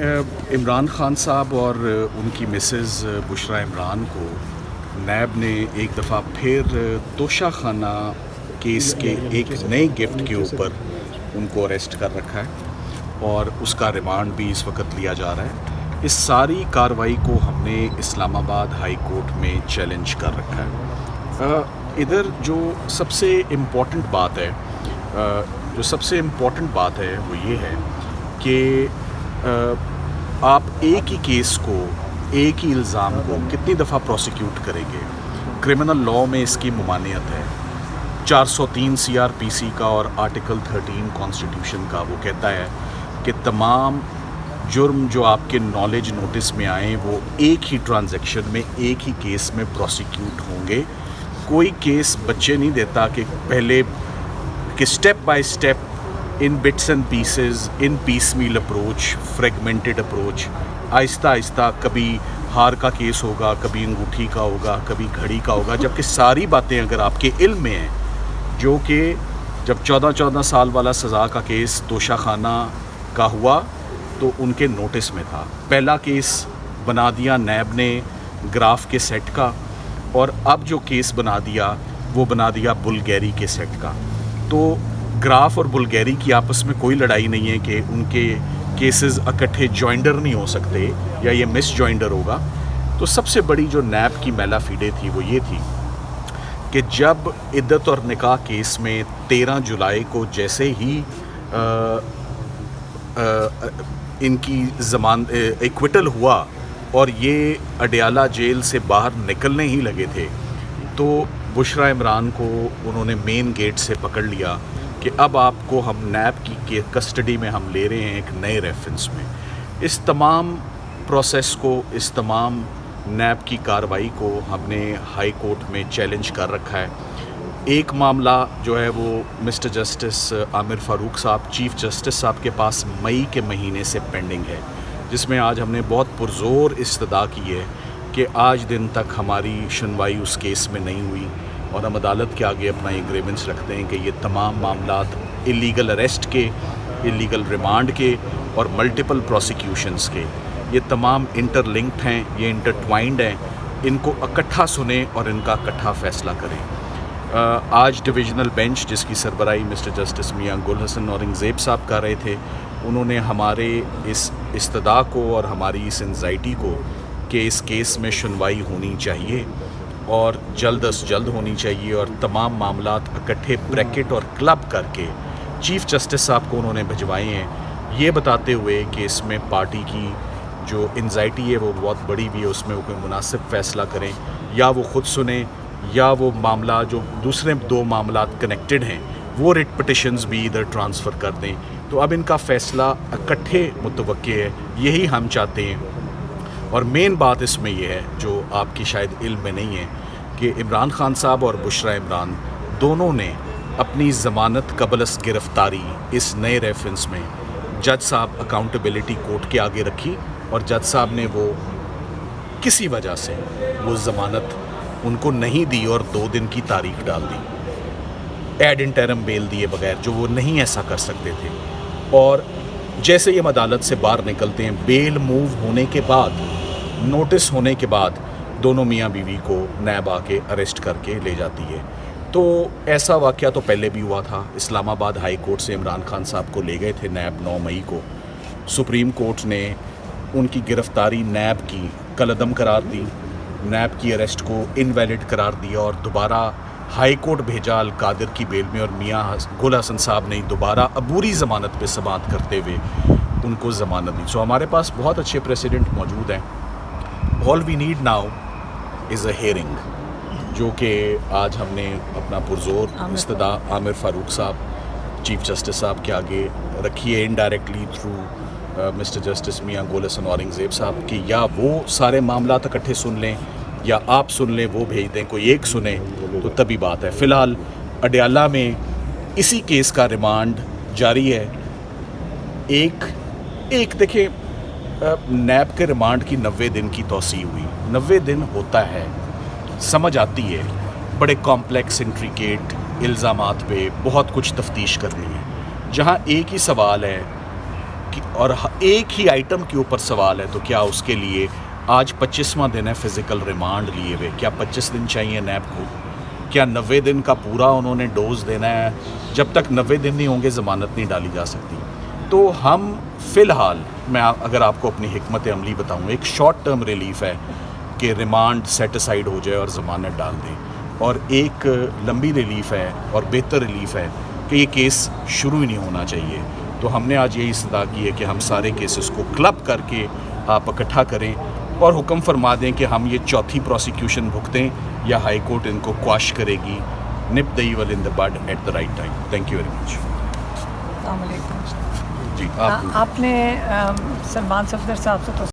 इमरान खान साहब और उनकी मिसेज़ बुशरा इमरान को नैब ने एक दफ़ा फिर तोशा खाना केस के एक नए गिफ्ट के ऊपर उनको अरेस्ट कर रखा है और उसका रिमांड भी इस वक्त लिया जा रहा है। इस सारी कार्रवाई को हमने इस्लामाबाद हाई कोर्ट में चैलेंज कर रखा है। इधर जो सबसे इम्पॉर्टेंट बात है वो ये है कि आप एक ही केस को, एक ही इल्ज़ाम को कितनी दफ़ा प्रोसिक्यूट करेंगे। क्रिमिनल लॉ में इसकी ममानियत है। 403 CRPC का और आर्टिकल 13 कॉन्स्टिट्यूशन का वो कहता है कि तमाम जुर्म जो आपके नॉलेज नोटिस में आए वो एक ही ट्रांजैक्शन में, एक ही केस में प्रोसिक्यूट होंगे। कोई केस बच्चे नहीं देता कि पहले कि step by step in bits and pieces, in piecemeal approach, fragmented approach, Aahista Aahista कभी हार का केस होगा, कभी अंगूठी का होगा, कभी घड़ी का होगा, जबकि सारी बातें अगर आपके इल्म में हैं, जो कि जब 14 साल वाला सज़ा का केस तोशा खाना का हुआ तो उनके नोटिस में था। पहला केस बना दिया नैब ने ग्राफ के सेट का, और अब जो केस बना दिया वो बना दिया बुल्गेरी के सेट का। तो ग्राफ और बुल्गेरी की आपस में कोई लड़ाई नहीं है कि उनके केसेस इकट्ठे जॉइंडर नहीं हो सकते या ये मिस जॉइंडर होगा। तो सबसे बड़ी जो नैब की मैला फीडे थी वो ये थी कि जब इद्दत और निकाह केस में 13 जुलाई को जैसे ही इनकी एक्विटल हुआ और ये अडयाला जेल से बाहर निकलने ही लगे थे, तो बुशरा इमरान को उन्होंने मेन गेट से पकड़ लिया कि अब आपको हम नैब की कस्टडी में हम ले रहे हैं एक नए रेफरेंस में। इस तमाम प्रोसेस को, इस तमाम नैब की कार्रवाई को हमने हाई कोर्ट में चैलेंज कर रखा है। एक मामला जो है वो मिस्टर जस्टिस आमिर फ़ारूक साहब, चीफ़ जस्टिस साहब के पास मई के महीने से पेंडिंग है, जिसमें आज हमने बहुत पुरज़ोर इस्तदा की है कि आज दिन तक हमारी सुनवाई उस केस में नहीं हुई, और हम अदालत के आगे अपना एग्रीमेंट्स रखते हैं कि ये तमाम मामलात इलीगल अरेस्ट के, इलीगल रिमांड के और मल्टीपल प्रोसिक्यूशंस के, ये तमाम इंटरलिंक्ड हैं, ये इंटरट्वाइंड हैं। इनको इकट्ठा सुने और इनका इकट्ठा फ़ैसला करें। आज डिविजनल बेंच, जिसकी सरबराही मिस्टर जस्टिस मियां गुल हसन औरंगज़ेब साहब कर रहे थे, उन्होंने हमारे इस इस्तदा को और हमारी इस एंजाइटी को कि इस केस में सुनवाई होनी चाहिए और जल्द अज जल्द होनी चाहिए, और तमाम मामलात इकट्ठे ब्रैकेट और क्लब करके चीफ़ जस्टिस साहब को उन्होंने भिजवाए हैं, ये बताते हुए कि इसमें पार्टी की जो एंजाइटी है वो बहुत बड़ी भी है, उसमें वो कोई मुनासिब फ़ैसला करें, या वो ख़ुद सुने, या वो मामला जो दूसरे 2 मामलात कनेक्टेड हैं वो रिट पिटिशंस भी इधर ट्रांसफ़र कर दें। तो अब इनका फ़ैसला इकट्ठे मुतवक्के है, यही हम चाहते हैं। और मेन बात इसमें यह है जो आपकी शायद इल्म में नहीं है कि इमरान खान साहब और बुशरा इमरान दोनों ने अपनी ज़मानत क़बल गिरफ़्तारी इस नए रेफरेंस में जज साहब अकाउंटेबिलिटी कोर्ट के आगे रखी, और जज साहब ने वो किसी वजह से वो ज़मानत उनको नहीं दी और 2 दिन की तारीख डाल दी, एड इंटरम बेल दिए बगैर, जो वो नहीं ऐसा कर सकते थे। और जैसे ही हम अदालत से बाहर निकलते हैं, बेल मूव होने के बाद, नोटिस होने के बाद, दोनों मियाँ बीवी को नैब आके अरेस्ट करके ले जाती है। तो ऐसा वाक़या तो पहले भी हुआ था। इस्लामाबाद हाई कोर्ट से इमरान खान साहब को ले गए थे नैब 9 मई को। सुप्रीम कोर्ट ने उनकी गिरफ़्तारी नैब की कलअदम करार दी, नैब की अरेस्ट को इनवैलिड करार दिया, और दोबारा हाई कोर्ट भेजा अल कादिर की बेल में, और मियाँ गुल हसन साहब ने दोबारा अबूरी ज़मानत पे समाअत करते हुए उनको ज़मानत दी। सो हमारे पास बहुत अच्छे प्रेसिडेंट मौजूद हैं। All we need now is a hearing, जो कि आज हमने अपना पुरज़ोर इस्तदा आमिर फ़ारूक साहब चीफ़ जस्टिस साहब के आगे रखी है, इनडायरेक्टली थ्रू मिस्टर जस्टिस मियां गुल हसन औरंगज़ेब साहब कि या वो सारे मामला इकट्ठे सुन लें या आप सुन लें, वो भेज दें, कोई एक सुने तो तभी बात है। फ़िलहाल अडयाला में इसी केस का रिमांड जारी है। एक देखिए, नैब के रिमांड की 90 दिन की तौसीह हुई। 90 दिन होता है, समझ आती है, बड़े कॉम्प्लेक्स इंट्रिकेट इल्ज़ामात पे बहुत कुछ तफ्तीश करनी है। जहाँ एक ही सवाल है اور ایک ہی آئٹم کے اوپر سوال ہے تو کیا اس کے لیے آج 25واں دن ہے فزیکل ریمانڈ لیے ہوئے, کیا 25 دن چاہیے نیب کو؟ کیا 90 دن کا پورا انہوں نے ڈوز دینا ہے؟ جب تک 90 دن نہیں ہوں گے ضمانت نہیں ڈالی جا سکتی. تو ہم فی الحال, میں اگر آپ کو اپنی حکمت عملی بتاؤں, ایک شارٹ ٹرم ریلیف ہے کہ ریمانڈ سیٹ اسائیڈ ہو جائے اور ضمانت ڈال دیں, اور ایک لمبی ریلیف ہے اور بہتر ریلیف ہے کہ یہ کیس شروع ہی نہیں ہونا چاہیے. تو ہم نے آج یہی استدعا کی ہے کہ ہم سارے کیسز کو کلب کر کے آپ اکٹھا کریں اور حکم فرما دیں کہ ہم یہ چوتھی پروسیکیوشن بھگتیں یا ہائی کورٹ ان کو quash کرے گی. نپ the evil in the bud at the right time. Thank you very much. السلام علیکم. جی آپ نے سلمان صفدر صاحب سے تو